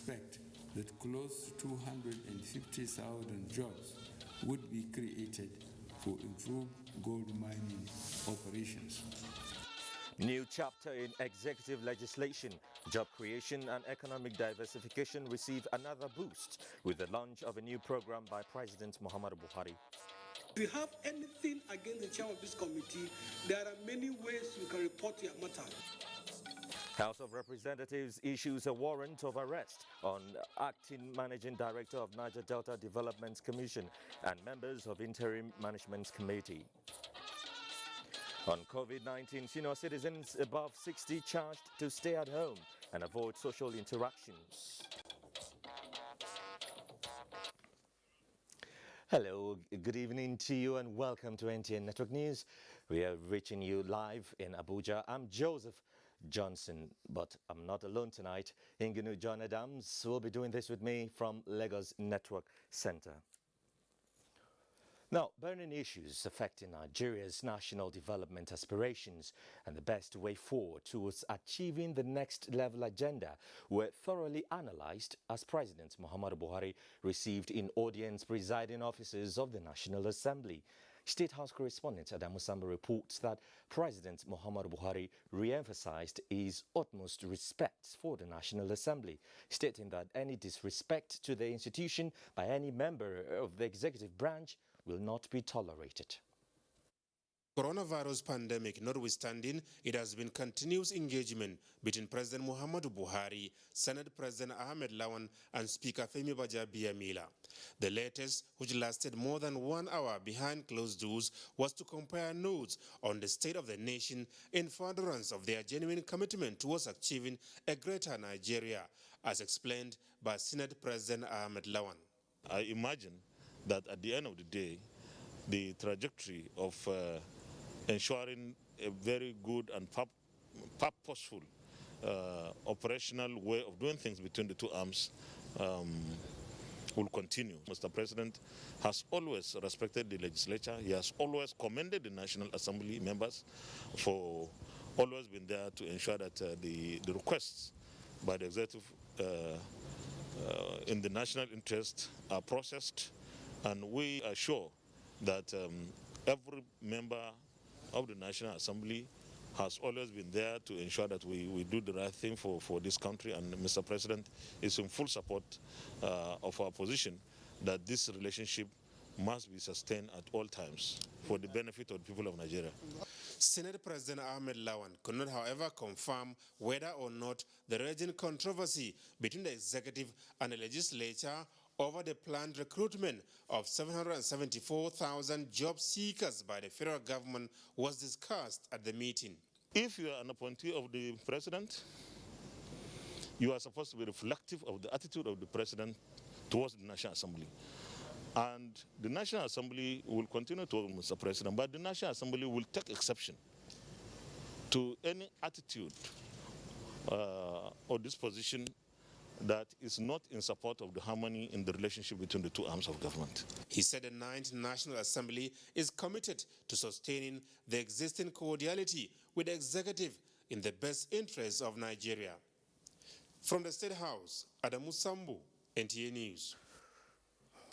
expect that close to 250,000 jobs would be created for improved gold mining operations. New chapter in executive legislation. Job creation and economic diversification receive another boost with the launch of a new program by President Muhammadu Buhari. If you have anything against the chair of this committee, there are many ways you can report your matter. House of Representatives issues a warrant of arrest on acting managing director of Niger Delta Development Commission and members of interim management committee. On COVID-19, senior citizens above 60 charged to stay at home and avoid social interactions. Hello, good evening to you and welcome to NTA Network News. We are reaching you live in Abuja. I'm Joseph Johnson, but I'm not alone tonight. Ingenu John Adams will be doing this with me from Lagos Network Center. Now, burning issues affecting Nigeria's national development aspirations and the best way forward towards achieving the next level agenda were thoroughly analyzed as President Muhammadu Buhari received in audience presiding officers of the National Assembly. State House correspondent Adamu Samba reports that President Muhammadu Buhari re-emphasized his utmost respect for the National Assembly, stating that any disrespect to the institution by any member of the executive branch will not be tolerated. Coronavirus pandemic notwithstanding, it has been continuous engagement between President Muhammadu Buhari, Senate President Ahmed Lawan and Speaker Femi Gbajabiamila. The latest, which lasted more than 1 hour behind closed doors, was to compare notes on the state of the nation in furtherance of their genuine commitment towards achieving a greater Nigeria, as explained by Senate President Ahmed Lawan. I imagine that at the end of the day, the trajectory of ensuring a very good and purposeful operational way of doing things between the two arms will continue. Mr. President has always respected the legislature. He has always commended the National Assembly members for always been there to ensure that the requests by the executive in the national interest are processed. And we are sure that every member of the National Assembly has always been there to ensure that we do the right thing for this country. And Mr. President is in full support of our position that this relationship must be sustained at all times for the benefit of the people of Nigeria. Senate President Ahmed Lawan could not, however, confirm whether or not the raging controversy between the executive and the legislature over the planned recruitment of 774,000 job seekers by the federal government was discussed at the meeting. If you are an appointee of the president, you are supposed to be reflective of the attitude of the president towards the National Assembly. And the National Assembly will continue to work with Mr. President, but the National Assembly will take exception to any attitude or disposition that is not in support of the harmony in the relationship between the two arms of government. He said the 9th National Assembly is committed to sustaining the existing cordiality with the executive in the best interests of Nigeria. From the State House, Adamu Sambu, NTA News.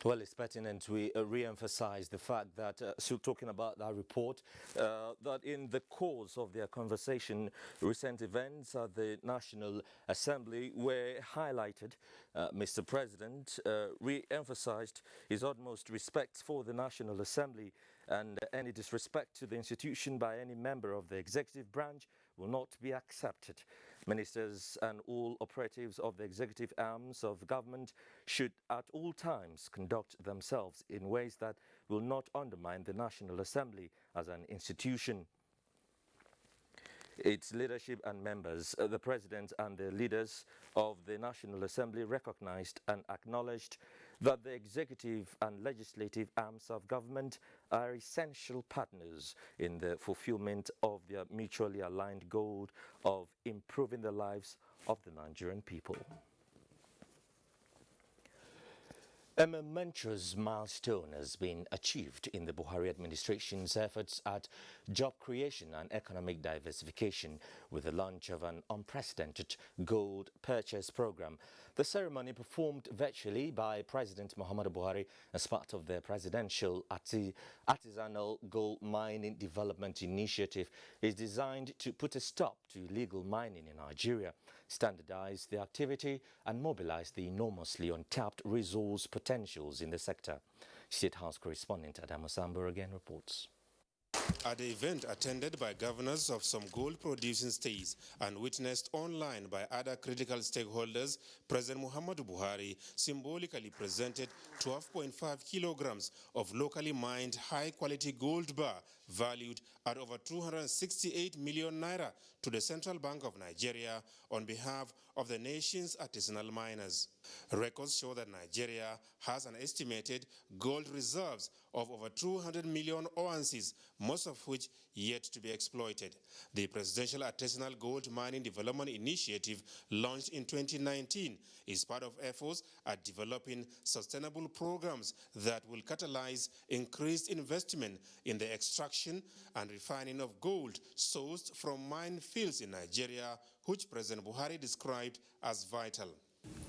Well, it's pertinent we re-emphasize the fact that, still talking about that report, that in the course of their conversation, recent events at the National Assembly were highlighted. Mr. President re-emphasized his utmost respect for the National Assembly, and any disrespect to the institution by any member of the executive branch will not be accepted. Ministers and all operatives of the executive arms of government should at all times conduct themselves in ways that will not undermine the National Assembly as an institution. Its leadership and members, the President and the leaders of the National Assembly recognized and acknowledged that the executive and legislative arms of government are essential partners in the fulfillment of their mutually aligned goal of improving the lives of the Nigerian people. A momentous milestone has been achieved in the Buhari administration's efforts at job creation and economic diversification with the launch of an unprecedented gold purchase program. The ceremony, performed virtually by President Muhammadu Buhari as part of the Presidential Artisanal Gold Mining Development Initiative, is designed to put a stop to illegal mining in Nigeria, standardize the activity and mobilize the enormously untapped resource potentials in the sector. State House correspondent Adamu Sambo again reports. At the event attended by governors of some gold-producing states and witnessed online by other critical stakeholders, President Muhammadu Buhari symbolically presented 12.5 kilograms of locally mined high-quality gold bar valued at over 268 million naira to the Central Bank of Nigeria on behalf of the nation's artisanal miners. Records show that Nigeria has an estimated gold reserves of over 200 million ounces, most of which yet to be exploited. The Presidential Artisanal Gold Mining Development Initiative, launched in 2019, is part of efforts at developing sustainable programs that will catalyze increased investment in the extraction and refining of gold sourced from mine fields in Nigeria, which President Buhari described as vital.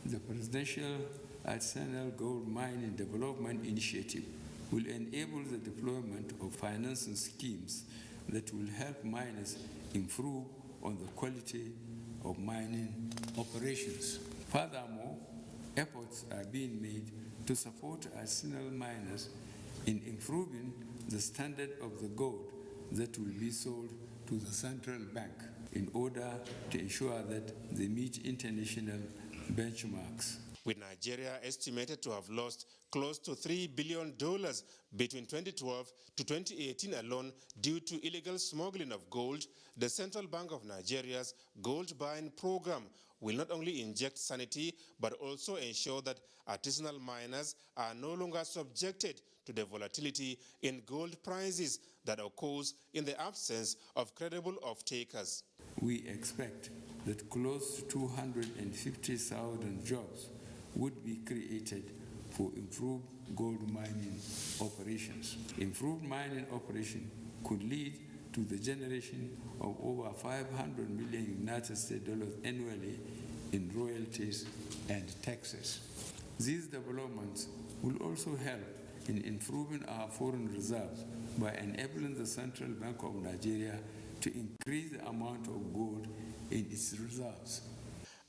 The Presidential Artisanal Gold Mining Development Initiative will enable the deployment of financing schemes that will help miners improve on the quality of mining operations. Furthermore, efforts are being made to support artisanal miners in improving the standard of the gold that will be sold to the central bank in order to ensure that they meet international benchmarks. With Nigeria estimated to have lost close to $3 billion between 2012 to 2018 alone due to illegal smuggling of gold, the Central Bank of Nigeria's gold buying program will not only inject sanity but also ensure that artisanal miners are no longer subjected to the volatility in gold prices that occurs in the absence of credible off-takers. We expect that close to 250,000 jobs would be created for improved gold mining operations. Improved mining operation could lead to the generation of over $500 million United States dollars annually in royalties and taxes. These developments will also help in improving our foreign reserves by enabling the Central Bank of Nigeria to increase the amount of gold in its reserves.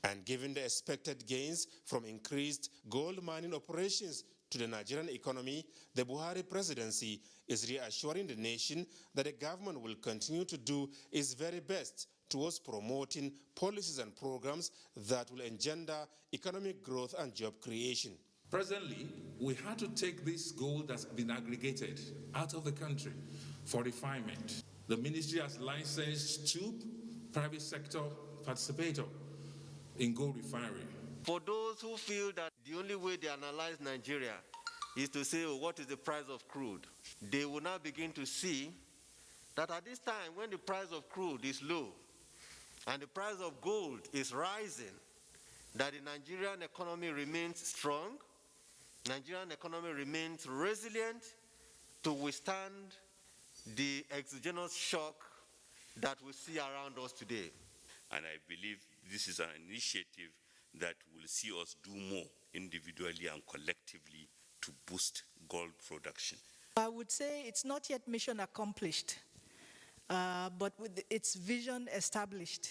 And given the expected gains from increased gold mining operations to the Nigerian economy, the Buhari presidency is reassuring the nation that the government will continue to do its very best towards promoting policies and programs that will engender economic growth and job creation. Presently, we had to take this gold that's been aggregated out of the country for refinement. The ministry has licensed 2 private sector participators in gold refinery. For those who feel that the only way they analyze Nigeria is to say, oh, what is the price of crude? They will now begin to see that at this time when the price of crude is low and the price of gold is rising, that the Nigerian economy remains strong, Nigerian economy remains resilient to withstand the exogenous shock that we see around us today. And I believe this is an initiative that will see us do more individually and collectively to boost gold production. I would say it's not yet mission accomplished, but with its vision established,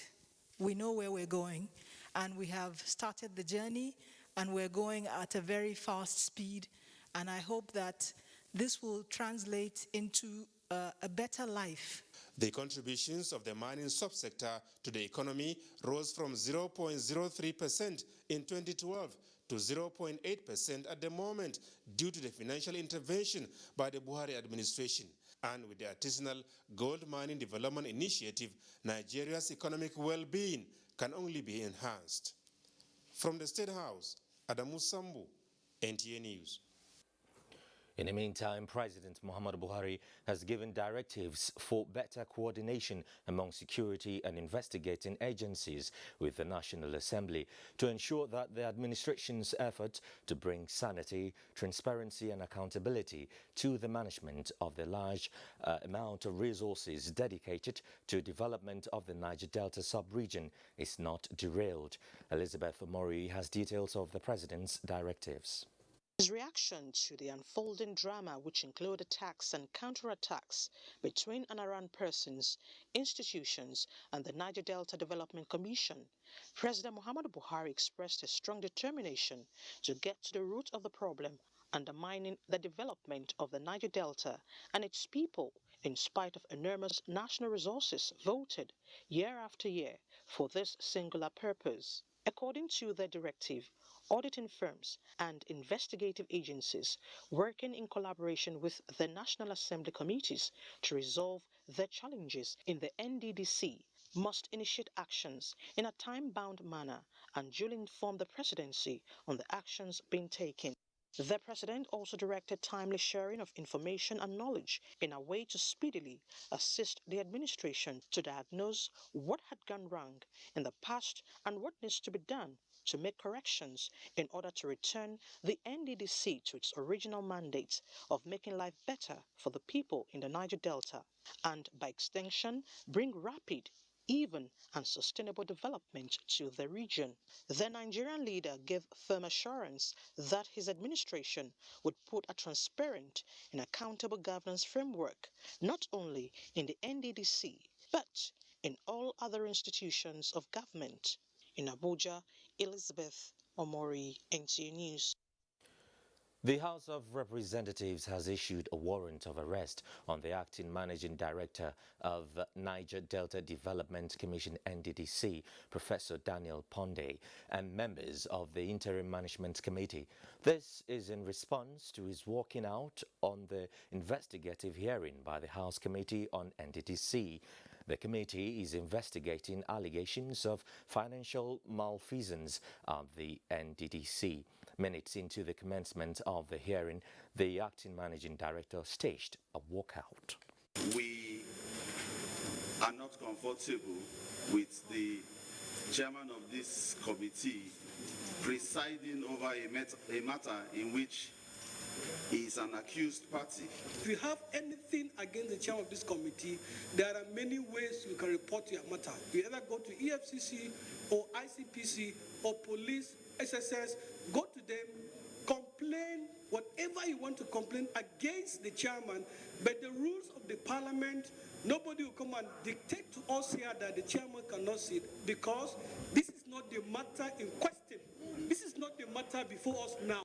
we know where we're going, and we have started the journey, and we're going at a very fast speed, and I hope that this will translate into a better life. The contributions of the mining subsector to the economy rose from 0.03% in 2012 to 0.8% at the moment due to the financial intervention by the Buhari administration. And with the Artisanal Gold Mining Development Initiative, Nigeria's economic well-being can only be enhanced. From the State House, Adamu Sambu, NTA News. In the meantime, President Muhammadu Buhari has given directives for better coordination among security and investigating agencies with the National Assembly to ensure that the administration's effort to bring sanity, transparency and accountability to the management of the large amount of resources dedicated to development of the Niger Delta sub-region is not derailed. Elizabeth Omori has details of the President's directives. His reaction to the unfolding drama, which include attacks and counterattacks between and around persons, institutions, and the Niger Delta Development Commission, President Muhammadu Buhari expressed a strong determination to get to the root of the problem, undermining the development of the Niger Delta and its people, in spite of enormous national resources voted year after year for this singular purpose. According to the directive, auditing firms and investigative agencies working in collaboration with the National Assembly committees to resolve the challenges in the NDDC must initiate actions in a time-bound manner and duly inform the presidency on the actions being taken. The President also directed timely sharing of information and knowledge in a way to speedily assist the administration to diagnose what had gone wrong in the past and what needs to be done to make corrections in order to return the NDDC to its original mandate of making life better for the people in the Niger Delta and, by extension, bring rapid, even and sustainable development to the region. The Nigerian leader gave firm assurance that his administration would put a transparent and accountable governance framework not only in the NDDC but in all other institutions of government. In Abuja, Elizabeth Omori, NTA News. The House of Representatives has issued a warrant of arrest on the acting managing director of Niger Delta Development Commission NDDC, Professor Daniel Ponde, and members of the Interim Management Committee. This is in response to his walking out on the investigative hearing by the House Committee on NDDC. The committee is investigating allegations of financial malfeasance of the NDDC. Minutes into the commencement of the hearing, the acting managing director staged a walkout. We are not comfortable with the chairman of this committee presiding over a matter in which he is an accused party. If you have anything against the chairman of this committee, there are many ways you can report your matter. You either go to EFCC or ICPC or police, SSS, go to them, complain whatever you want to complain against the chairman, but the rules of the parliament, nobody will come and dictate to us here that the chairman cannot sit, because this is not the matter in question. This is not the matter before us now.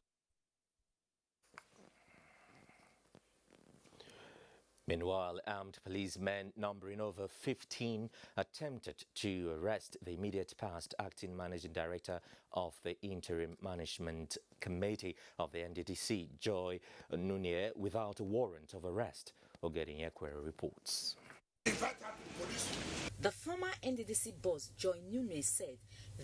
Meanwhile, armed policemen numbering over 15 attempted to arrest the immediate past acting managing director of the Interim Management Committee of the NDDC, Joy Nunye, without a warrant of arrest. Ogedin Ekwere reports. The former NDDC boss, Joy Nunye, said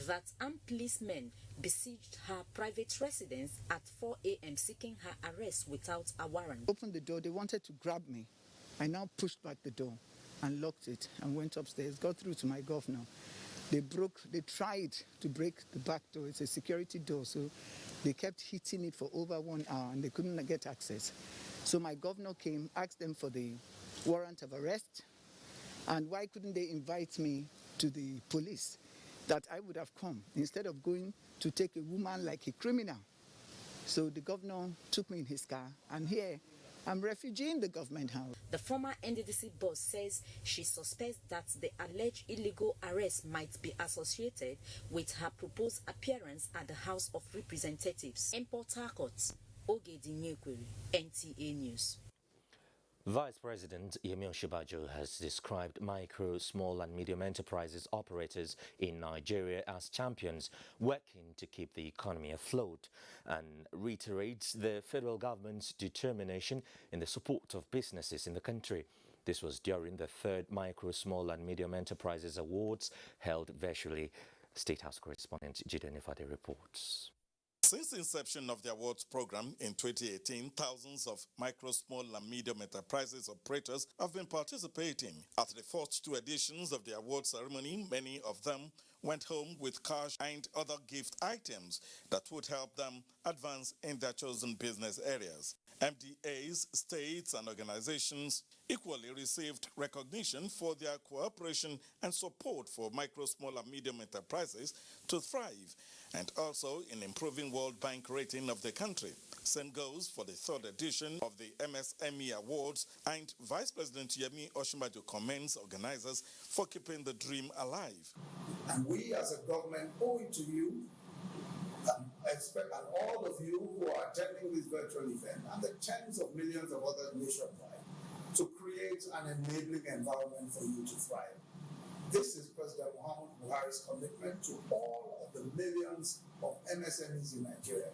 that armed policemen besieged her private residence at 4 a.m. seeking her arrest without a warrant. Opened the door, they wanted to grab me. I now pushed back the door and locked it and went upstairs, got through to my governor. They tried to break the back door. It's a security door, so they kept hitting it for over 1 hour and they couldn't get access. So my governor came, asked them for the warrant of arrest, and why couldn't they invite me to the police, that I would have come instead of going to take a woman like a criminal. So the governor took me in his car, and here I'm refugee in the government house. The former NDDC boss says she suspects that the alleged illegal arrest might be associated with her proposed appearance at the House of Representatives. In Port Harcourt, Ogedin Ekwere, NTA News. Vice President Yemi Osinbajo has described micro, small and medium enterprises operators in Nigeria as champions working to keep the economy afloat, and reiterates the federal government's determination in the support of businesses in the country. This was during the third Micro, Small and Medium Enterprises Awards held virtually. State House correspondent Jide Nifade reports. Since the inception of the awards program in 2018, thousands of micro, small and medium enterprises operators have been participating. At the first two editions of the award ceremony, many of them went home with cash and other gift items that would help them advance in their chosen business areas. MDAs, states and organizations equally received recognition for their cooperation and support for micro, small and medium enterprises to thrive, and also in improving World Bank rating of the country. Same goes for the third edition of the MSME Awards, and Vice President Yemi Oshimbajo commends organizers for keeping the dream alive. And we as a government owe it to you, and all of you who are attending this virtual event, and the tens of millions of others nationwide, to create an enabling environment for you to thrive. This is President Muhammadu Buhari's commitment to all of the millions of MSMEs in Nigeria,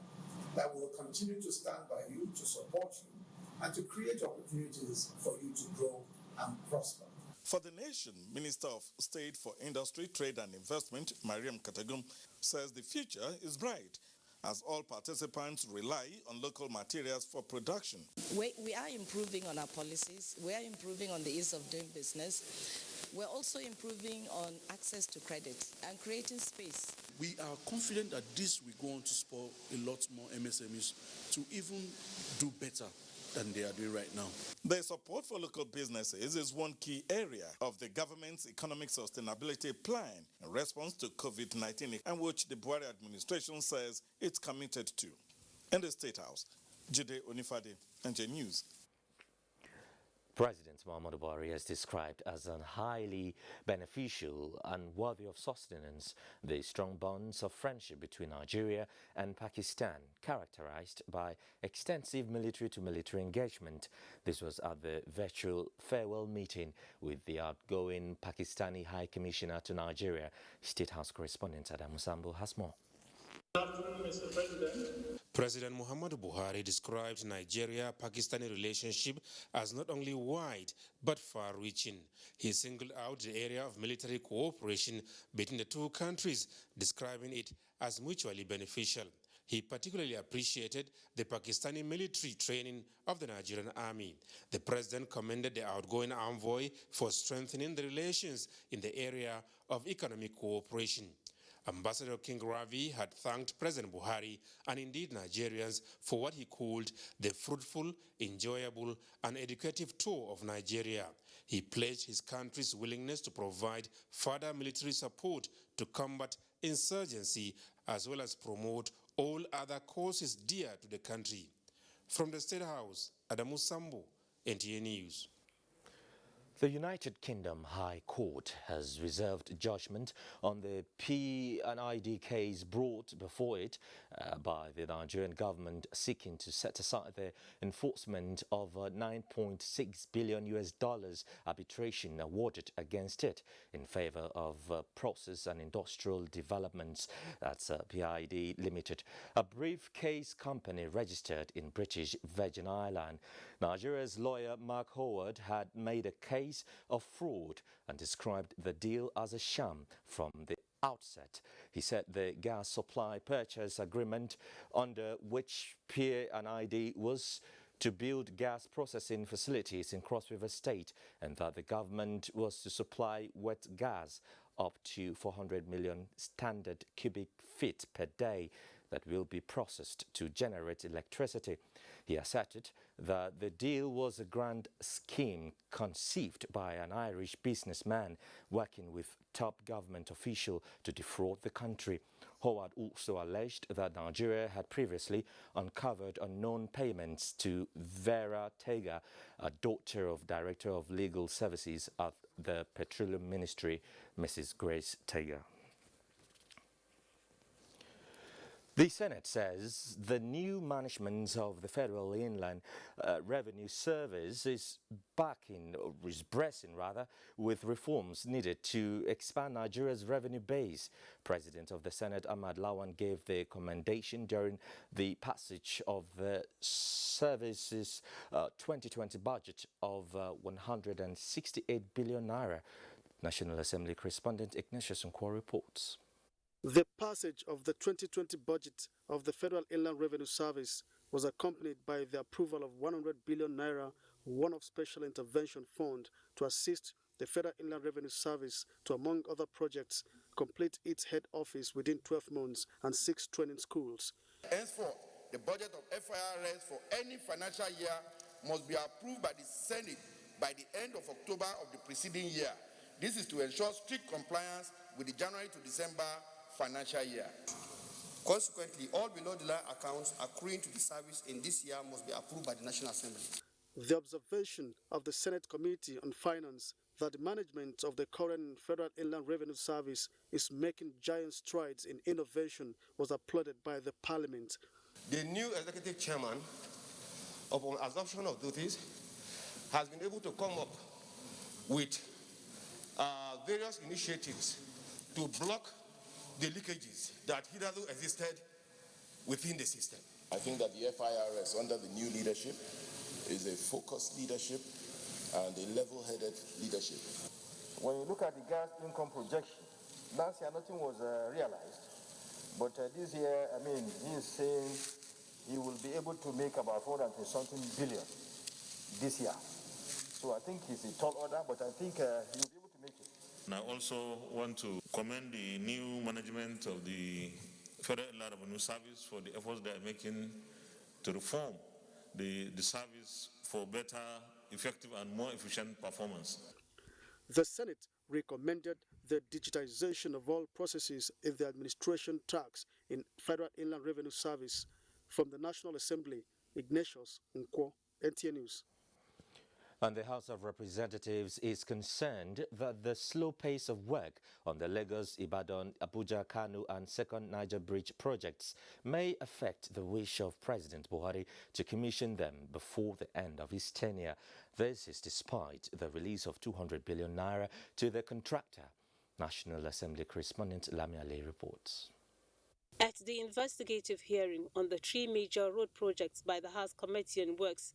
that will continue to stand by you, to support you, and to create opportunities for you to grow and prosper. For the nation, Minister of State for Industry, Trade and Investment, Mariam Katagum, says the future is bright, as all participants rely on local materials for production. We are improving on our policies. We are improving on the ease of doing business. We're also improving on access to credit and creating space. We are confident that this will go on to spur a lot more MSMEs to even do better than they are doing right now. The support for local businesses is one key area of the government's economic sustainability plan in response to COVID-19, and which the Buhari administration says it's committed to. In the State House, Jide Onifade, NJ News. President Muhammadu Buhari has described as an highly beneficial and worthy of sustenance the strong bonds of friendship between Nigeria and Pakistan, characterized by extensive military-to-military engagement. This was at the virtual farewell meeting with the outgoing Pakistani High Commissioner to Nigeria. State House correspondent Adam Musambo has more. Good afternoon, Mr. President. President Muhammadu Buhari described Nigeria-Pakistani relationship as not only wide but far-reaching. He singled out the area of military cooperation between the two countries, describing it as mutually beneficial. He particularly appreciated the Pakistani military training of the Nigerian army. The president commended the outgoing envoy for strengthening the relations in the area of economic cooperation. Ambassador King Ravi had thanked President Buhari and indeed Nigerians for what he called the fruitful, enjoyable and educative tour of Nigeria. He pledged his country's willingness to provide further military support to combat insurgency as well as promote all other causes dear to the country. From the State House, Adamu Sambo, NTA News. The United Kingdom High Court has reserved judgment on the P&ID case brought before it by the Nigerian government seeking to set aside the enforcement of $9.6 billion arbitration awarded against it in favor of process and industrial developments. That's P&ID Limited, a briefcase company registered in British Virgin Island. Nigeria's lawyer Mark Howard had made a case of fraud and described the deal as a sham from the outset. He said the gas supply purchase agreement under which P&ID was to build gas processing facilities in Cross River State, and that the government was to supply wet gas up to 400 million standard cubic feet per day that will be processed to generate electricity. He asserted that the deal was a grand scheme conceived by an Irish businessman working with top government official to defraud the country. Howard also alleged that Nigeria had previously uncovered unknown payments to Vera Tega, a daughter of Director of Legal Services at the Petroleum Ministry, Mrs. Grace Tega. The Senate says the new management of the Federal Inland Revenue Service is bracing with reforms needed to expand Nigeria's revenue base. President of the Senate Ahmed Lawan gave the commendation during the passage of the service's 2020 budget of 168 billion naira. National Assembly correspondent Ignatius Nkwo reports. The passage of the 2020 budget of the Federal Inland Revenue Service was accompanied by the approval of 100 billion naira one-off special intervention fund to assist the Federal Inland Revenue Service to, among other projects, complete its head office within 12 months and 6 training schools. Henceforth, the budget of FIRS for any financial year must be approved by the Senate by the end of October of the preceding year. This is to ensure strict compliance with the January to December financial year. Consequently, all below-the-line accounts accruing to the service in this year must be approved by the National Assembly. The observation of the Senate Committee on Finance that the management of the current Federal Inland Revenue Service is making giant strides in innovation was applauded by the Parliament. The new executive chairman, upon assumption of duties, has been able to come up with various initiatives to block the leakages that hitherto existed within the system. I think that the FIRS, under the new leadership, is a focused leadership and a level-headed leadership. When you look at the gas income projection, last year nothing was realized, but this year, I mean, he is saying he will be able to make about 420-something billion this year. So I think it's a tall order, but I think he will be able to make it. And I also want to commend the new management of the Federal Inland Revenue Service for the efforts they are making to reform the service for better, effective and more efficient performance. The Senate recommended the digitization of all processes in the administration tracks in Federal Inland Revenue Service. From the National Assembly, Ignatius Nkwo, NTA News. And the House of Representatives is concerned that the slow pace of work on the Lagos, Ibadan, Abuja, Kano and Second Niger Bridge projects may affect the wish of President Buhari to commission them before the end of his tenure. This is despite the release of 200 billion naira to the contractor. National Assembly correspondent Lami Ali reports. At the investigative hearing on the 3 major road projects by the House Committee on Works,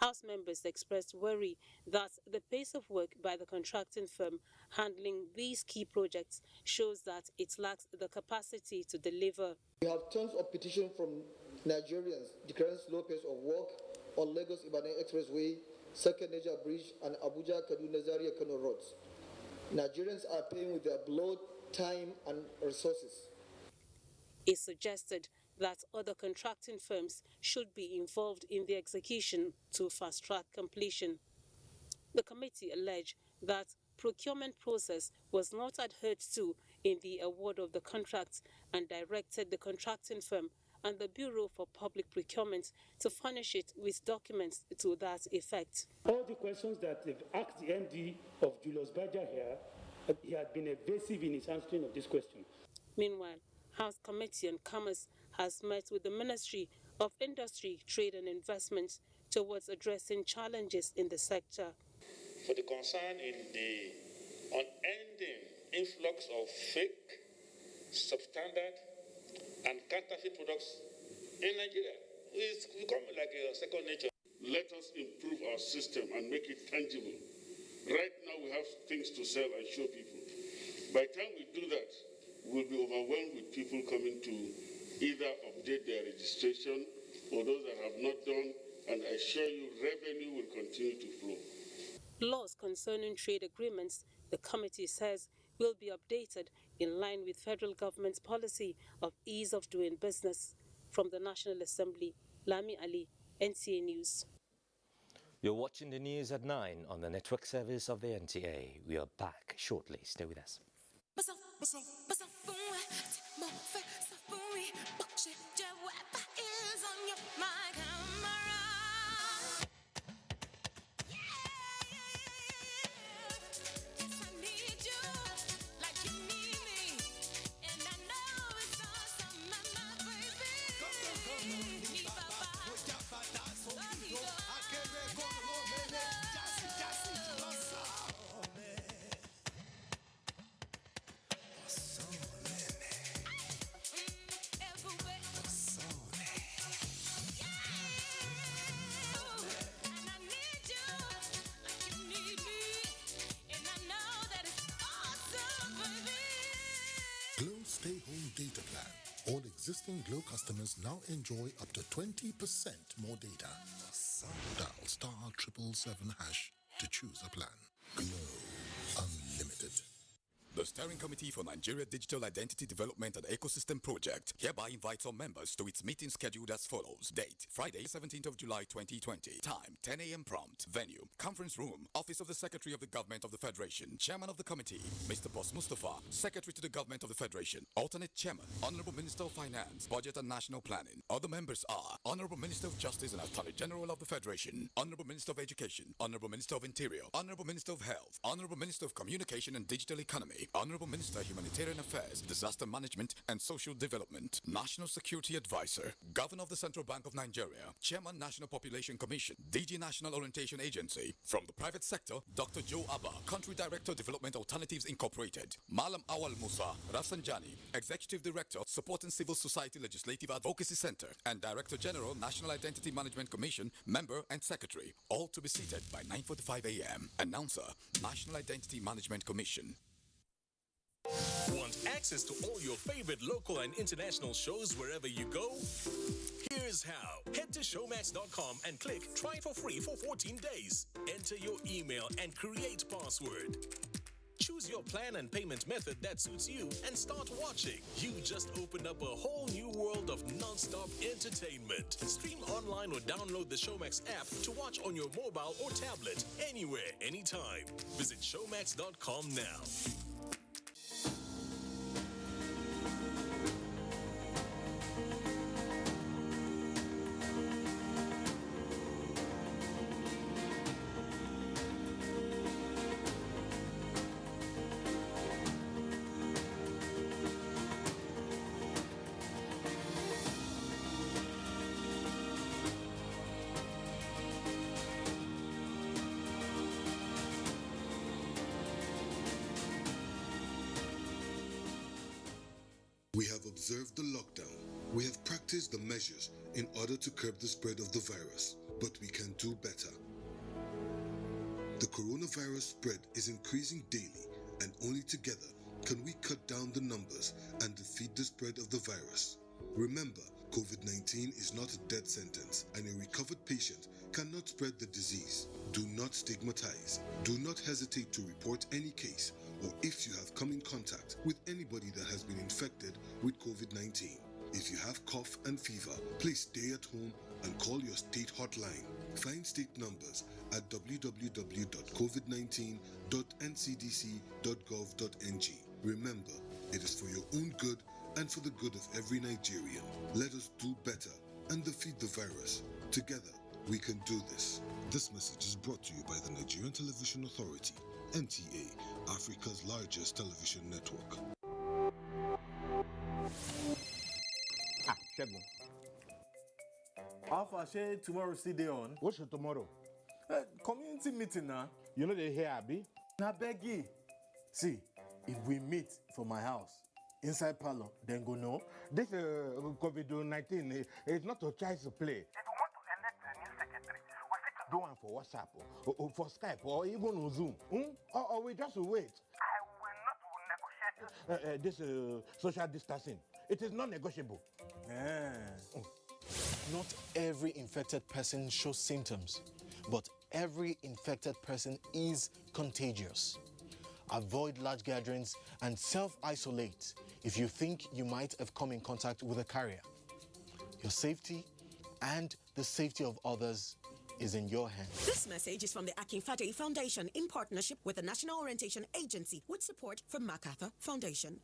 House members expressed worry that the pace of work by the contracting firm handling these key projects shows that it lacks the capacity to deliver. We have tons of petitions from Nigerians declaring slow pace of work on Lagos-Ibadan Expressway, Second Niger Bridge and Abuja-Kaduna-Zaria-Kano roads. Nigerians are paying with their blood, time and resources. It suggested that other contracting firms should be involved in the execution to fast-track completion. The committee alleged that procurement process was not adhered to in the award of the contract and directed the contracting firm and the Bureau for Public Procurement to furnish it with documents to that effect. All the questions that they've asked the MD of Julius Berger here, he had been evasive in his answering of this question. Meanwhile, House Committee on Commerce has met with the Ministry of Industry, Trade and Investment towards addressing challenges in the sector. For the concern in the unending influx of fake, substandard and counterfeit products in Nigeria, it's become like a second nature. Let us improve our system and make it tangible. Right now we have things to sell and show people. By the time we do that, we'll be overwhelmed with people coming to either update their registration or those that have not done, and I assure you revenue will continue to flow. Laws concerning trade agreements, the committee says, will be updated in line with federal government's policy of ease of doing business. From the National Assembly, Lami Ali, NTA News. You're watching the news at 9 on the network service of the NTA. We are back shortly. Stay with us. Stay home data plan. All existing Glow customers now enjoy up to 20% more data. Dial *777# to choose a plan. Glow Unlimited. The Steering Committee for Nigeria Digital Identity Development and Ecosystem Project hereby invites all members to its meeting scheduled as follows. Date, Friday, 17th of July 2020. Time, 10 a.m. prompt. Venue, Conference Room, Office of the Secretary of the Government of the Federation. Chairman of the Committee, Mr. Boss Mustafa, Secretary to the Government of the Federation. Alternate Chairman, Honorable Minister of Finance, Budget and National Planning. Other members are Honorable Minister of Justice and Attorney General of the Federation, Honorable Minister of Education, Honorable Minister of Interior, Honorable Minister of Health, Honorable Minister of Communication and Digital Economy, Honorable Minister, Humanitarian Affairs, Disaster Management and Social Development, National Security Advisor, Governor of the Central Bank of Nigeria, Chairman, National Population Commission, DG National Orientation Agency. From the private sector, Dr. Joe Abba, Country Director, Development Alternatives Incorporated, Malam Awal Musa, Rafsanjani, Executive Director, Support and Civil Society Legislative Advocacy Center, and Director General, National Identity Management Commission, Member and Secretary, all to be seated by 9:45 a.m. Announcer, National Identity Management Commission. Want access to all your favorite local and international shows wherever you go? Here's how. Head to showmax.com and click Try for free for 14 days. Enter your email and create password. Choose your plan and payment method that suits you and start watching. You just opened up a whole new world of non-stop entertainment. Stream online or download the Showmax app to watch on your mobile or tablet anywhere, anytime. Visit showmax.com now. We have observed the lockdown. We have practiced the measures in order to curb the spread of the virus, but we can do better. The coronavirus spread is increasing daily, and only together can we cut down the numbers and defeat the spread of the virus. Remember, COVID-19 is not a death sentence, and a recovered patient cannot spread the disease. Do not stigmatize. Do not hesitate to report any case, or if you have come in contact with anybody that has been infected with COVID-19. If you have cough and fever, please stay at home and call your state hotline. Find state numbers at www.covid19.ncdc.gov.ng. Remember, it is for your own good and for the good of every Nigerian. Let us do better and defeat the virus. Together, we can do this. This message is brought to you by the Nigerian Television Authority, NTA, Africa's largest television network. Alpha, say tomorrow still day on. What's your tomorrow? Community meeting now. You know they here, Abi? Na beggy. See, if we meet for my house, inside parlor, then go no. This COVID-19 is not a child's play. If we want to elect a new secretary, we fit Do one for WhatsApp, or for Skype, or even on Zoom. Or we just wait. I will not negotiate This social distancing. It is not negotiable. Not every infected person shows symptoms, but every infected person is contagious. Avoid large gatherings and self-isolate if you think you might have come in contact with a carrier. Your safety and the safety of others is in your hands. This message is from the Akinfade Foundation in partnership with the National Orientation Agency with support from MacArthur Foundation.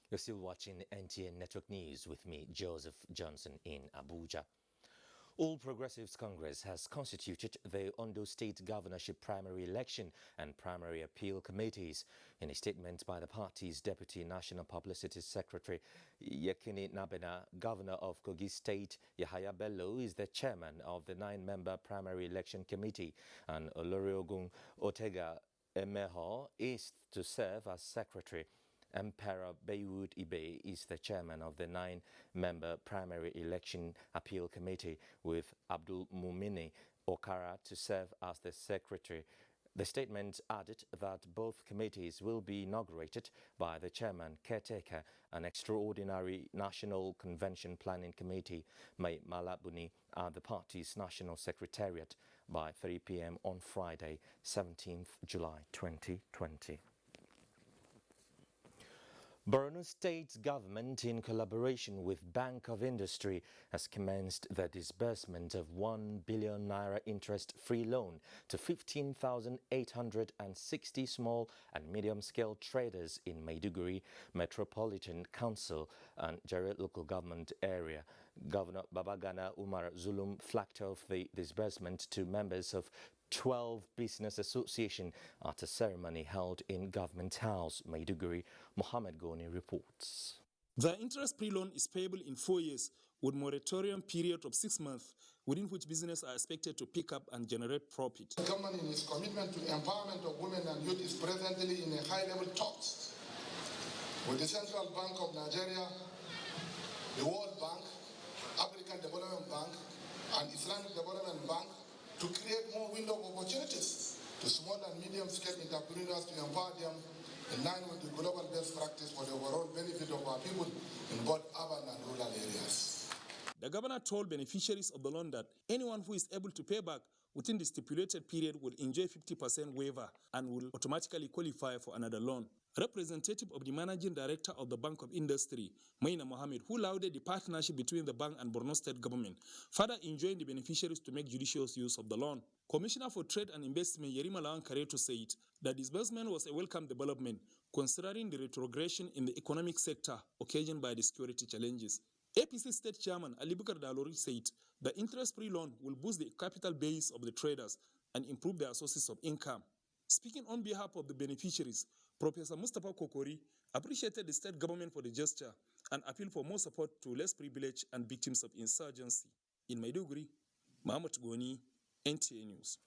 You're still watching NTA Network News with me, Joseph Johnson, in Abuja. All Progressives Congress has constituted the Ondo State Governorship Primary Election and Primary Appeal Committees. In a statement by the party's Deputy National Publicity Secretary, Yekini Nabena, Governor of Kogi State, Yahaya Bello, is the chairman of the 9-member Primary Election Committee, and Oloriogun Otega Emeho is to serve as secretary. Emperor Baywood Ibe is the chairman of the 9-member Primary Election Appeal Committee, with Abdul Mumini Okara to serve as the secretary. The statement added that both committees will be inaugurated by the chairman, caretaker, and extraordinary National Convention Planning Committee, Mai Malabuni, at the party's national secretariat by 3 p.m. on Friday, 17th July 2020. Borno State government, in collaboration with Bank of Industry, has commenced the disbursement of 1 billion naira interest-free loan to 15,860 small and medium-scale traders in Maiduguri Metropolitan Council and Jere local government area. Governor Babagana Umar Zulum flagged off the disbursement to members of 12 Business Association at a ceremony held in Government House, Maiduguri. Mohammed Goni reports. The interest-free loan is payable in 4 years with moratorium period of 6 months, within which business are expected to pick up and generate profit. The government, in its commitment to empowerment of women and youth, is presently in a high-level talks with the Central Bank of Nigeria, the World Bank, African Development Bank, and Islamic Development Bank to create more window of opportunities to small and medium-scale entrepreneurs to empower them in line with the global best practice for the overall benefit of our people in both urban and rural areas. The governor told beneficiaries of the loan that anyone who is able to pay back within the stipulated period will enjoy 50% waiver and will automatically qualify for another loan. Representative of the Managing Director of the Bank of Industry, Maina Mohammed, who lauded the partnership between the bank and Borno State government, further enjoined the beneficiaries to make judicious use of the loan. Commissioner for Trade and Investment Yerima Lawan Kareto said that disbursement was a welcome development, considering the retrogression in the economic sector occasioned by the security challenges. APC State Chairman Ali Bukar Dalori said the interest-free loan will boost the capital base of the traders and improve their sources of income. Speaking on behalf of the beneficiaries, Professor Mustafa Kokori appreciated the state government for the gesture and appealed for more support to less privileged and victims of insurgency. In Maiduguri, Mahmoud Goni, NTA News.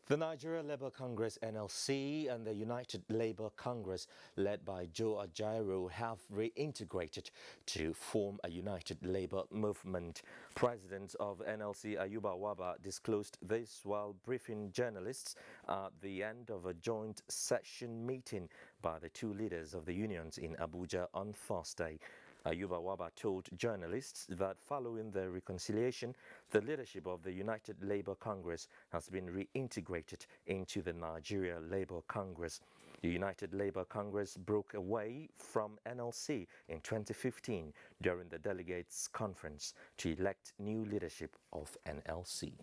The Nigeria Labour Congress NLC and the United Labour Congress, led by Joe Ajaero, have reintegrated to form a united labour movement. President of NLC Ayuba Waba disclosed this while briefing journalists at the end of a joint session meeting by the two leaders of the unions in Abuja on Thursday. Ayuba Waba told journalists that following the reconciliation, the leadership of the United Labour Congress has been reintegrated into the Nigeria Labour Congress. The United Labour Congress broke away from NLC in 2015 during the delegates' conference to elect new leadership of NLC.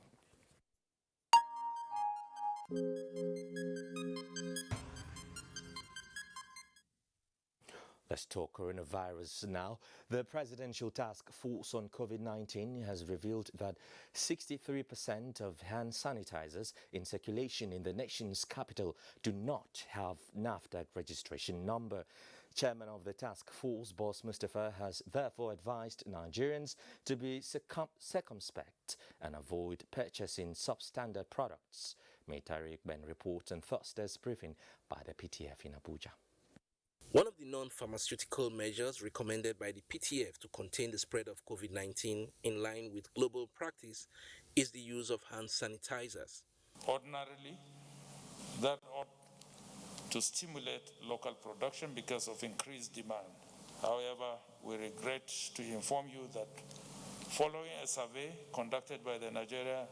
Let's talk coronavirus now. The Presidential Task Force on COVID-19 has revealed that 63% of hand sanitizers in circulation in the nation's capital do not have NAFDAC registration number. Chairman of the task force, Boss Mustafa, has therefore advised Nigerians to be circumspect and avoid purchasing substandard products. Tariq Ben reports on Thursday's briefing by the PTF in Abuja. One of the non-pharmaceutical measures recommended by the PTF to contain the spread of COVID-19 in line with global practice is the use of hand sanitizers. Ordinarily, that ought to stimulate local production because of increased demand. However, we regret to inform you that following a survey conducted by the Nigeria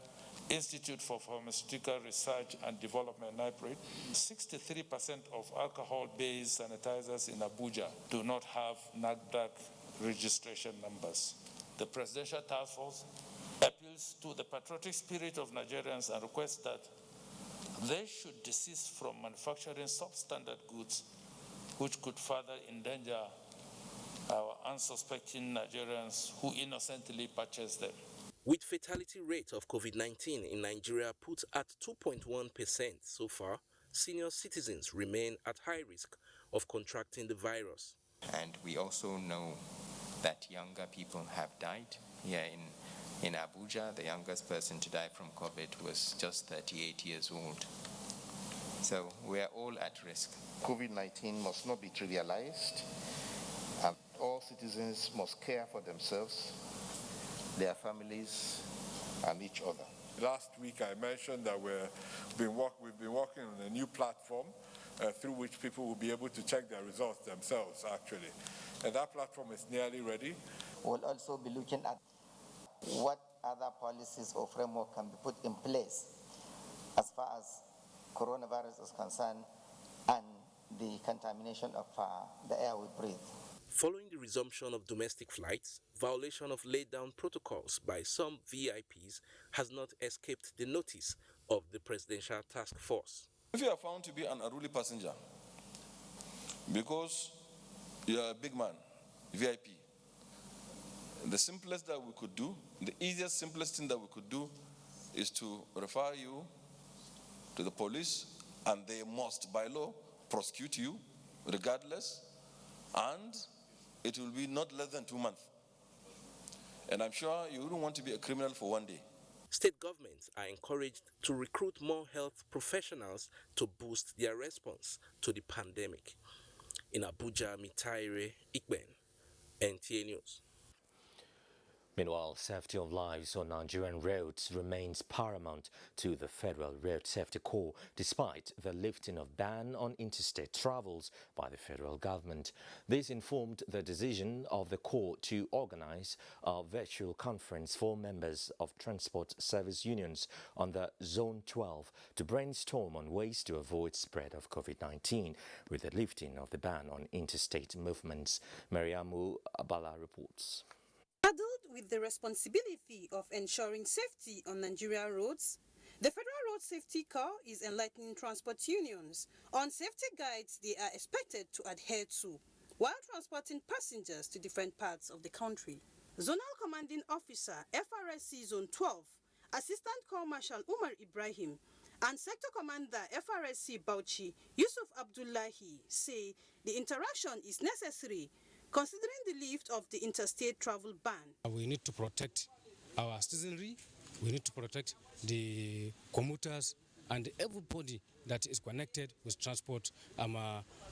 Institute for Pharmaceutical Research and Development, NIPRID, 63% of alcohol-based sanitizers in Abuja do not have NAFDAC registration numbers. The Presidential Task Force appeals to the patriotic spirit of Nigerians and requests that they should desist from manufacturing substandard goods which could further endanger our unsuspecting Nigerians who innocently purchase them. With fatality rate of COVID-19 in Nigeria put at 2.1% so far, senior citizens remain at high risk of contracting the virus. And we also know that younger people have died. Here in Abuja, the youngest person to die from COVID was just 38 years old. So we are all at risk. COVID-19 must not be trivialized, and all citizens must care for themselves, their families, and each other. Last week I mentioned that we've been working on a new platform through which people will be able to check their results themselves, actually. And that platform is nearly ready. We'll also be looking at what other policies or framework can be put in place as far as coronavirus is concerned and the contamination of the air we breathe. Following the resumption of domestic flights, violation of laid-down protocols by some VIPs has not escaped the notice of the Presidential Task Force. If you are found to be an unruly passenger because you are a big man, VIP, the simplest that we could do, the easiest, simplest thing that we could do is to refer you to the police, and they must, by law, prosecute you regardless, and it will be not less than 2 months. And I'm sure you wouldn't want to be a criminal for one day. State governments are encouraged to recruit more health professionals to boost their response to the pandemic. In Abuja, Mitaire Ikben, NTA News. Meanwhile, safety of lives on Nigerian roads remains paramount to the Federal Road Safety Corps, despite the lifting of ban on interstate travels by the federal government. This informed the decision of the Corps to organize a virtual conference for members of transport service unions on the Zone 12 to brainstorm on ways to avoid spread of COVID-19 with the lifting of the ban on interstate movements. Mariamu Abala reports. Saddled with the responsibility of ensuring safety on Nigerian roads, the Federal Road Safety Corps is enlightening transport unions on safety guides they are expected to adhere to while transporting passengers to different parts of the country. Zonal Commanding Officer, FRSC Zone 12, Assistant Corps Marshal Umar Ibrahim, and Sector Commander FRSC Bauchi, Yusuf Abdullahi, say the interaction is necessary considering the lift of the interstate travel ban. We need to protect our citizenry, we need to protect the commuters and everybody that is connected with transport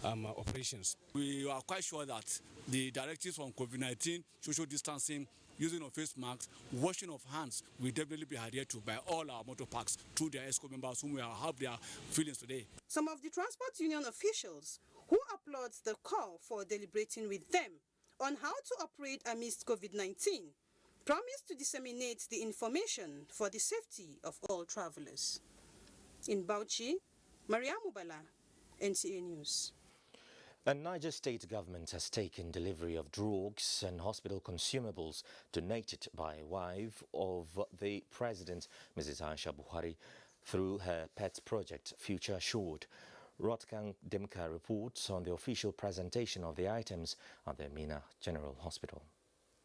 operations. We are quite sure that the directives on COVID-19, social distancing, using of face masks, washing of hands will definitely be adhered to by all our motor parks through their ESCO members whom we have their feelings today. Some of the transport union officials who applauds the call for deliberating with them on how to operate amidst COVID-19, promise to disseminate the information for the safety of all travelers. In Bauchi, Maria Mubala, NTA News. And Niger State government has taken delivery of drugs and hospital consumables donated by a wife of the president, Mrs. Aisha Buhari, through her pet project, Future Assured. Rotkang Demka reports on the official presentation of the items at the Mina General Hospital.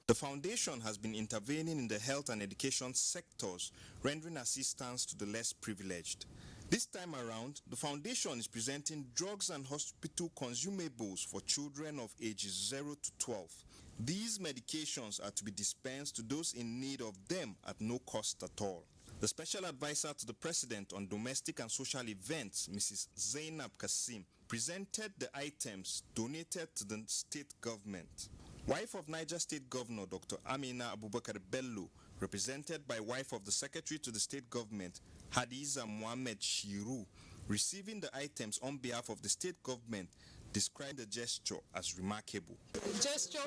The foundation has been intervening in the health and education sectors, rendering assistance to the less privileged. This time around, the foundation is presenting drugs and hospital consumables for children of ages 0 to 12. These medications are to be dispensed to those in need of them at no cost at all. The special advisor to the president on domestic and social events, Mrs. Zainab Kasim, presented the items donated to the state government. Wife of Niger State Governor Dr. Amina Abubakar Bello, represented by wife of the Secretary to the State Government, Hadiza Mohamed Shiru, receiving the items on behalf of the state government, described the gesture as remarkable. Gesture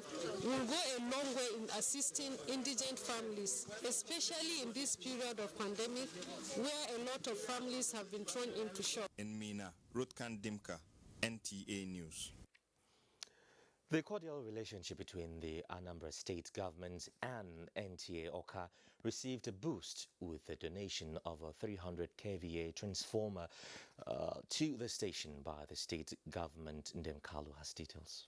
will go a long way in assisting indigent families, especially in this period of pandemic where a lot of families have been thrown into shock. In Mina, Rotkan Dimka, NTA News. The cordial relationship between the Anambra State government and NTA Oka received a boost with the donation of a 300 kVA transformer to the station by the state government. Ndemkalu has details.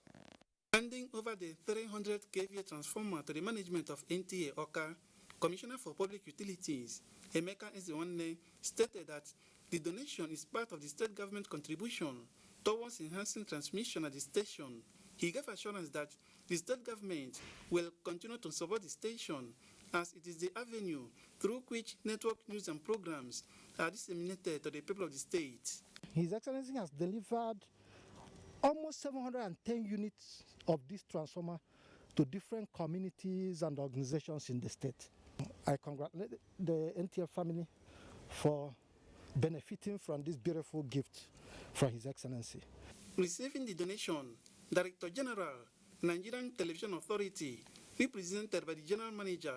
Handing over the 300 kVA transformer to the management of NTA Oka, Commissioner for Public Utilities, Emeka Ezewanne, stated that the donation is part of the state government contribution towards enhancing transmission at the station. He gave assurance that the state government will continue to support the station as it is the avenue through which network news and programs are disseminated to the people of the state. His Excellency has delivered almost 710 units of this transformer to different communities and organizations in the state. I congratulate the NTA family for benefiting from this beautiful gift from His Excellency. Receiving the donation, Director General, Nigerian Television Authority, represented by the General Manager,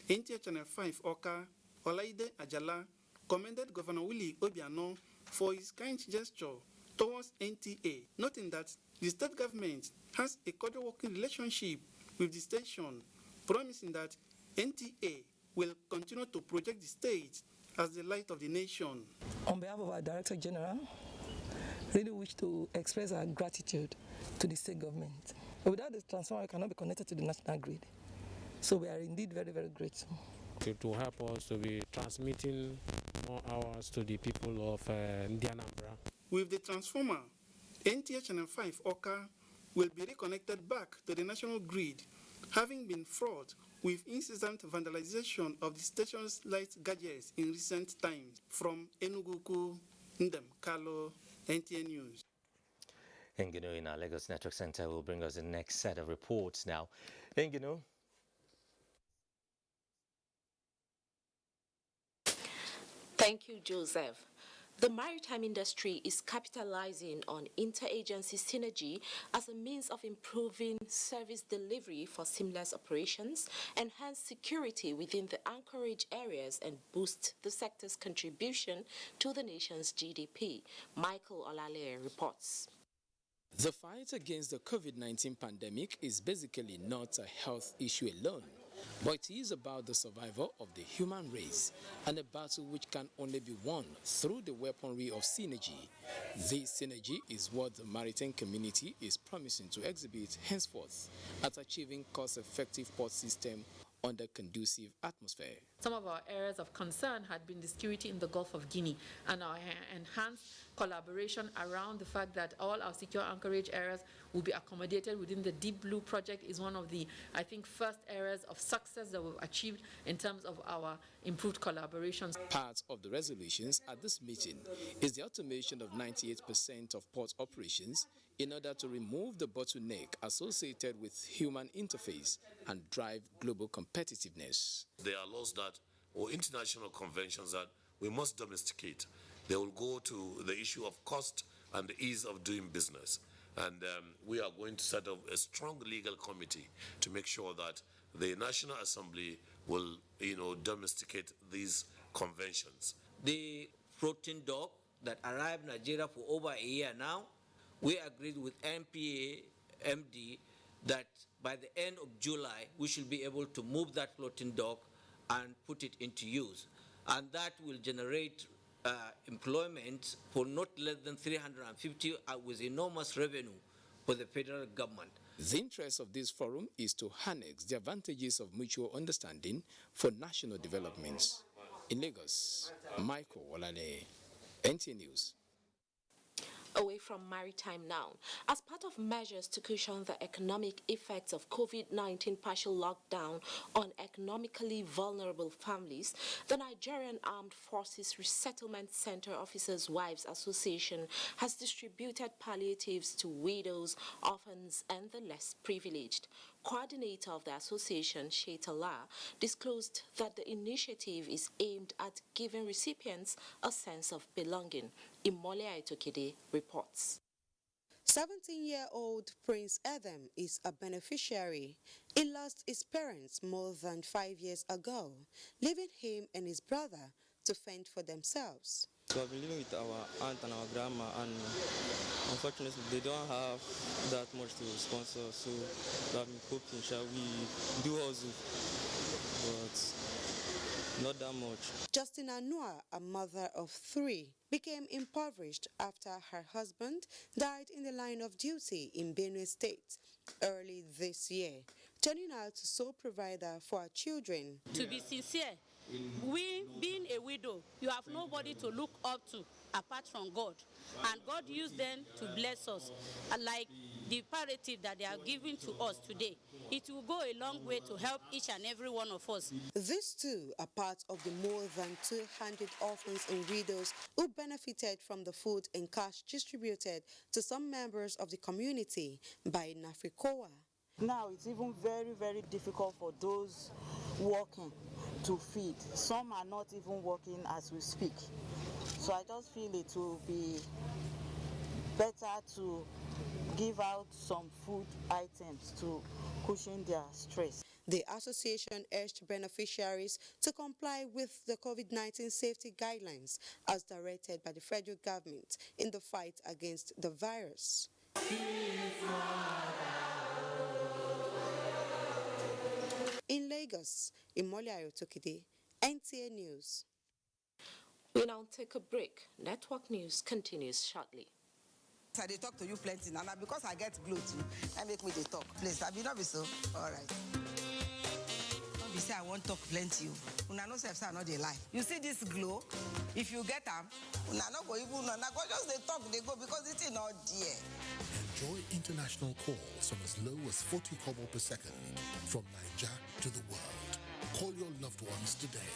NTA Channel 5 Oka, Olaide Ajala, commended Governor Willie Obiano for his kind gesture towards NTA, noting that the state government has a cordial working relationship with the station, promising that NTA will continue to project the state as the light of the nation. On behalf of our Director General, really wish to express our gratitude to the state government. Without the transformer, we cannot be connected to the national grid. So we are indeed very, very grateful. To help us to be transmitting more hours to the people of Anambra. With the transformer, NTA Channel 5 Oka will be reconnected back to the national grid, having been fraught with incessant vandalization of the station's light gadgets in recent times. From Enugu, Ndem Kalo, NTA News. Engino in our Lagos Network Center will bring us the next set of reports now. Engino. Thank you, Joseph. The maritime industry is capitalizing on interagency synergy as a means of improving service delivery for seamless operations, enhance security within the anchorage areas, and boost the sector's contribution to the nation's GDP. Michael Olale reports. The fight against the COVID-19 pandemic is basically not a health issue alone, but it is about the survival of the human race, and a battle which can only be won through the weaponry of synergy. This synergy is what the maritime community is promising to exhibit henceforth at achieving cost-effective port system under conducive atmosphere. Some of our areas of concern had been the security in the Gulf of Guinea, and our enhanced collaboration around the fact that all our secure anchorage areas will be accommodated within the Deep Blue project is one of the, I think, first areas of success that we've achieved in terms of our improved collaborations. Part of the resolutions at this meeting is the automation of 98% of port operations in order to remove the bottleneck associated with human interface and drive global competitiveness. There are laws that, or international conventions that we must domesticate. They will go to the issue of cost and the ease of doing business. And we are going to set up a strong legal committee to make sure that the National Assembly will, domesticate these conventions. The floating dock that arrived in Nigeria for over a year now, we agreed with NPA MD that by the end of July, we should be able to move that floating dock and put it into use. And that will generate employment for not less than 350 with enormous revenue for the federal government. The interest of this forum is to harness the advantages of mutual understanding for national developments. In Lagos, Michael Olale, NTA News. Away from maritime now. As part of measures to cushion the economic effects of COVID-19 partial lockdown on economically vulnerable families, the Nigerian Armed Forces Resettlement Center Officers' Wives Association has distributed palliatives to widows, orphans, and the less privileged. Coordinator of the association, Shaitala, disclosed that the initiative is aimed at giving recipients a sense of belonging. Imole Aitokede reports. 17-year-old Prince Adam is a beneficiary. He lost his parents more than 5 years ago, leaving him and his brother to fend for themselves. So I've been living with our aunt and our grandma, and unfortunately they don't have that much to sponsor, so I've been coping. Shall we do also, but not that much. Justina Anua, a mother of 3, became impoverished after her husband died in the line of duty in Benue State early this year, turning out to sole provider for her children. To be sincere, we, being a widow, you have nobody to look up to apart from God. And God used them to bless us. Like the palliative that they are giving to us today, it will go a long way to help each and every one of us. These two are part of the more than 200 orphans and widows who benefited from the food and cash distributed to some members of the community by NAFRICOA. Now it's even very, very difficult for those working to feed. Some are not even working as we speak. So I just feel it will be better to give out some food items to cushion their stress. The association urged beneficiaries to comply with the COVID-19 safety guidelines as directed by the federal government in the fight against the virus. In Lagos, Imole Ayotokide, NTA News. We now take a break. Network news continues shortly. I dey talk to you plenty now because I get glow too. I make me dey talk. Please, I be not be so. All right. Don't be say I won't talk plenty. Una no self say I no dey lie. You see this glow? If you get them, una no go even una go just dey talk they go because it's not there. Enjoy international calls from as low as 40 kobo per second from Nigeria to the world. Call your loved ones today.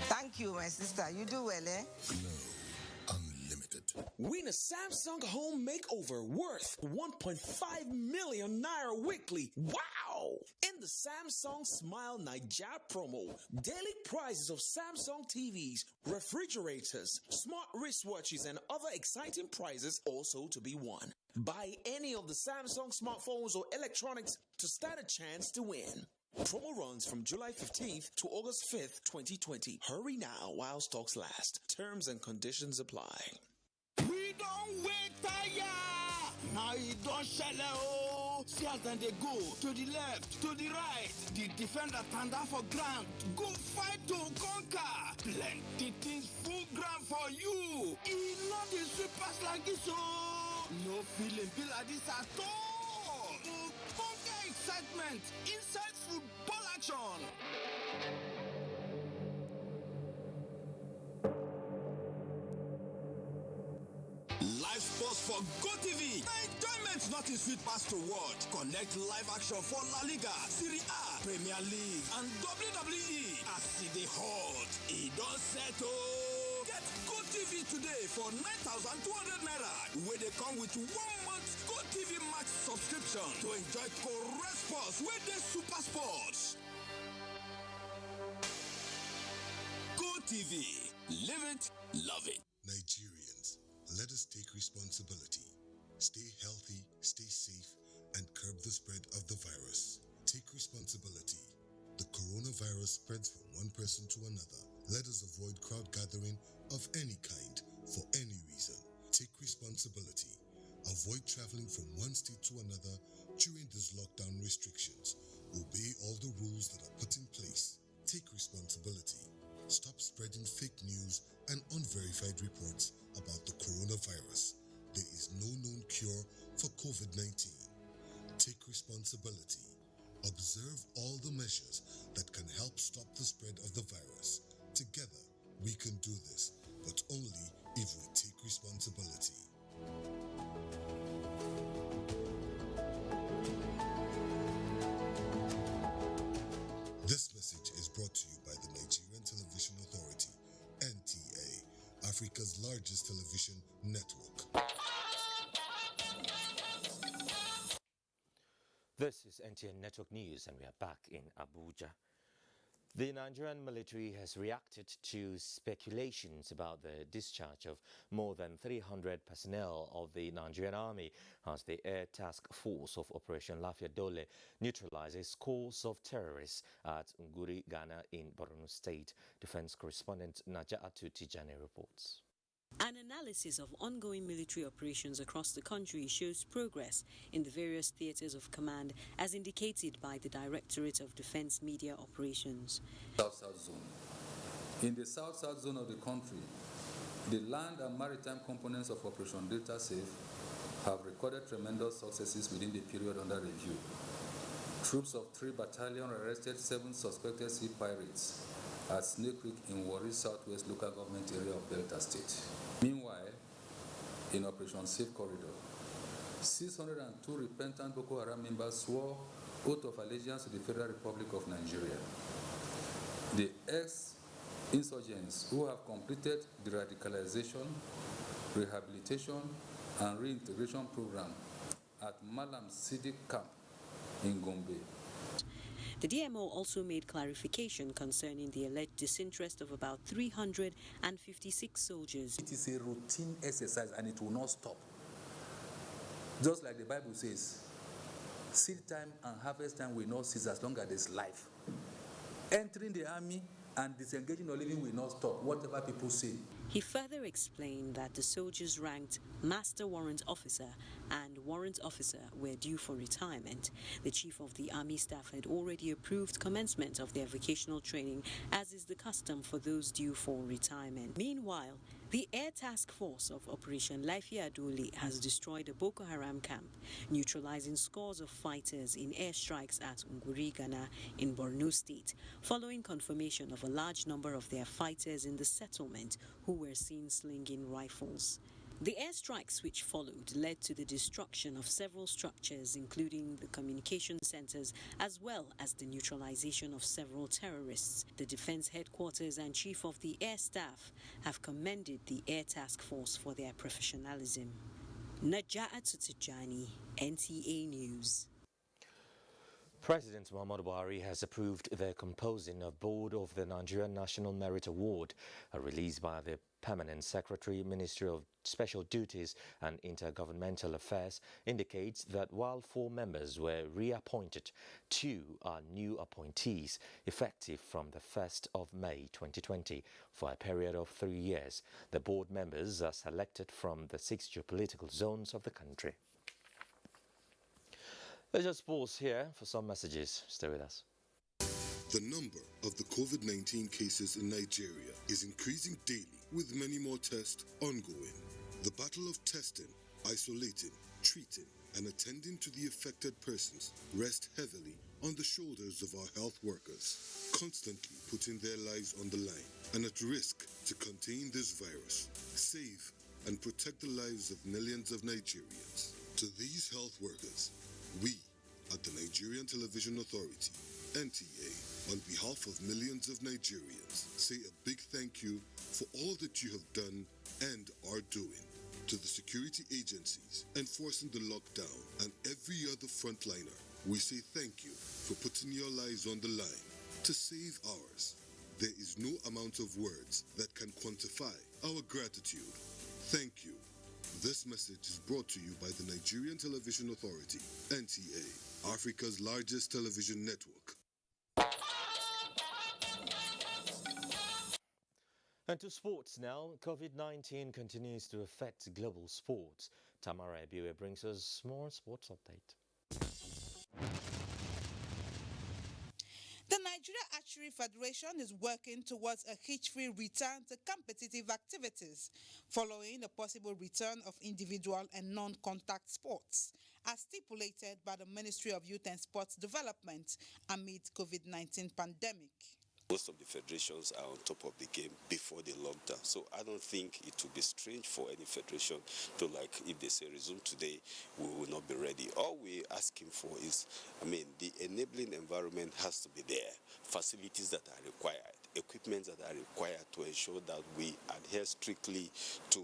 Thank you, my sister. You do well, eh? Glow Unlimited. Win a Samsung home makeover worth 1.5 million naira weekly. Wow! In the Samsung Smile Nigeria promo, daily prizes of Samsung TVs, refrigerators, smart wristwatches, and other exciting prizes also to be won. Buy any of the Samsung smartphones or electronics to stand a chance to win. Promo runs from July 15th to August 5th, 2020. Hurry now while stocks last. Terms and conditions apply. We don't wait tire. Now you don't shell oh. See as then they go to the left, to the right. The defender stand up for ground. Go fight to conquer. Plenty things full ground for you. He not the sweepers like this oh. No feeling be like this at all. Conquer excitement inside football action. Live sports for GoTV. Enjoyment not in sweet past to watch. Connect live action for La Liga, Serie A, Premier League, and WWE. As the hot, it don't settle. Get GoTV today for 9,200 naira. Where they come with 1 month GoTV Max subscription to enjoy correct sports with the super sports. GoTV. Live it, love it. Nigerians, let us take responsibility. Stay healthy, stay safe, and curb the spread of the virus. Take responsibility. The coronavirus spreads from one person to another. Let us avoid crowd gathering of any kind for any reason. Take responsibility. Avoid traveling from one state to another during these lockdown restrictions. Obey all the rules that are put in place. Take responsibility. Stop spreading fake news and unverified reports about the coronavirus. There is no known cure for COVID-19. Take responsibility. Observe all the measures that can help stop the spread of the virus. Together, we can do this, but only if we take responsibility. This message is brought to you by the Nigerian Television Authority, NTA, Africa's largest television network. This is NTN Network News, and we are back in Abuja. The Nigerian military has reacted to speculations about the discharge of more than 300 personnel of the Nigerian Army as the Air Task Force of Operation Lafia Dole neutralizes scores of terrorists at Nguri, Ghana in Borno State. Defense correspondent Naja'atu Tijani reports. An analysis of ongoing military operations across the country shows progress in the various theatres of command, as indicated by the Directorate of Defence Media Operations. South-South Zone. In the South-South Zone of the country, the land and maritime components of Operation Delta Safe have recorded tremendous successes within the period under review. Troops of 3 battalions arrested 7 suspected sea pirates at Snake Creek in Warri Southwest local government area of Delta State. Meanwhile, in Operation Safe Corridor, 602 repentant Boko Haram members swore oath of allegiance to the Federal Republic of Nigeria. The ex-insurgents who have completed the radicalization, rehabilitation, and reintegration program at Malam Sidi Camp in Gombe. The DMO also made clarification concerning the alleged disinterest of about 356 soldiers. It is a routine exercise and it will not stop. Just like the Bible says, seed time and harvest time will not cease as long as there's life. Entering the army and disengaging or leaving will not stop, whatever people say. He further explained that the soldiers ranked Master Warrant Officer and Warrant Officer were due for retirement. The Chief of the Army Staff had already approved commencement of their vocational training, as is the custom for those due for retirement. Meanwhile, the Air Task Force of Operation Laifia Adole has destroyed a Boko Haram camp, neutralizing scores of fighters in airstrikes at Nguri, Ghana in Borno State, following confirmation of a large number of their fighters in the settlement who were seen slinging rifles. The airstrikes which followed led to the destruction of several structures, including the communication centers, as well as the neutralization of several terrorists. The Defense Headquarters and Chief of the Air Staff have commended the Air Task Force for their professionalism. Najaa Tutujani, NTA News. President Muhammadu Buhari has approved the composing of Board of the Nigerian National Merit Award, released by the Permanent Secretary, Ministry of Special Duties and Intergovernmental Affairs, indicates that while 4 members were reappointed, 2 are new appointees, effective from the 1st of May 2020 for a period of 3 years. The board members are selected from the 6 geopolitical zones of the country. Let's just pause here for some messages. Stay with us. The number of the COVID-19 cases in Nigeria is increasing daily, with many more tests ongoing. The battle of testing, isolating, treating, and attending to the affected persons rests heavily on the shoulders of our health workers, constantly putting their lives on the line and at risk to contain this virus, save and protect the lives of millions of Nigerians. To these health workers, we at the Nigerian Television Authority, NTA, on behalf of millions of Nigerians, say a big thank you for all that you have done and are doing. To the security agencies enforcing the lockdown and every other frontliner, we say thank you for putting your lives on the line to save ours. There is no amount of words that can quantify our gratitude. Thank you. This message is brought to you by the Nigerian Television Authority, NTA, Africa's largest television network. And to sports now. COVID-19 continues to affect global sports. Tamara Ebiwe brings us more sports update. The Nigeria Archery Federation is working towards a hitch-free return to competitive activities following the possible return of individual and non-contact sports, as stipulated by the Ministry of Youth and Sports Development amid COVID-19 pandemic. Most of the federations are on top of the game before the lockdown. So I don't think it would be strange for any federation to, like, if they say resume today, we will not be ready. All we're asking for is, the enabling environment has to be there. Facilities that are required, equipment that are required to ensure that we adhere strictly to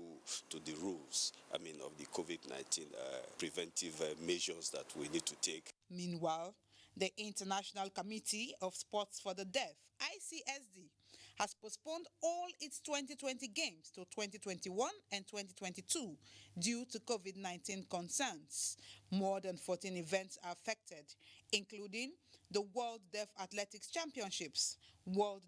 the rules, of the COVID-19 preventive measures that we need to take. Meanwhile, the International Committee of Sports for the Deaf, ICSD, has postponed all its 2020 games to 2021 and 2022 due to COVID-19 concerns. More than 14 events are affected, including the World Deaf Athletics Championships, World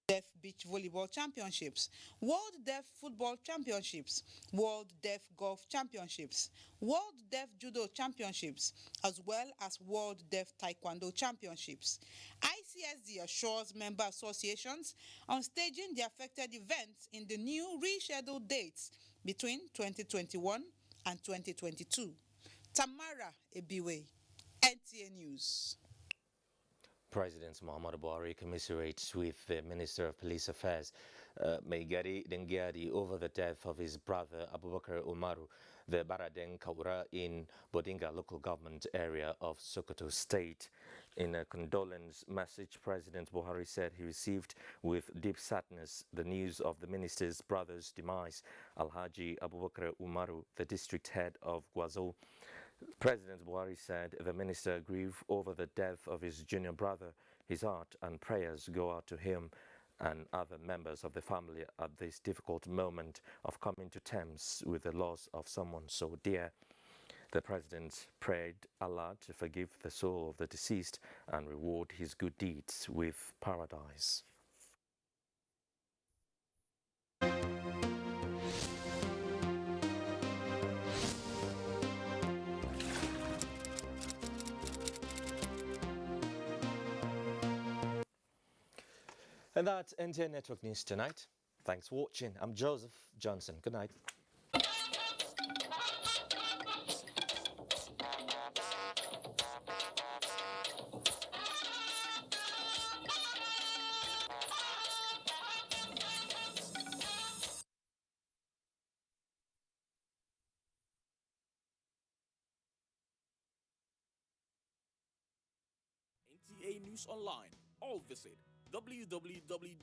Deaf Beach Volleyball Championships, World Deaf Football Championships, World Deaf Golf Championships, World Deaf Judo Championships, as well as World Deaf Taekwondo Championships. ICSD assures member associations on staging the affected events in the new rescheduled dates between 2021 and 2022. Tamara Ebiwe, NTA News. President Muhammadu Buhari commiserates with the Minister of Police Affairs, Maigari Dengiadi, over the death of his brother Abubakar Umaru, the Baraden Kaura in Bodinga local government area of Sokoto State. In a condolence message, President Buhari said he received with deep sadness the news of the minister's brother's demise. Alhaji Abubakar Umaru, the district head of Gwazo, President Buhari said the minister grieved over the death of his junior brother. His heart and prayers go out to him and other members of the family at this difficult moment of coming to terms with the loss of someone so dear. The president prayed Allah to forgive the soul of the deceased and reward his good deeds with paradise. And that's NTA Network News tonight. Thanks for watching. I'm Joseph Johnson. Good night. NTA News Online. All visit www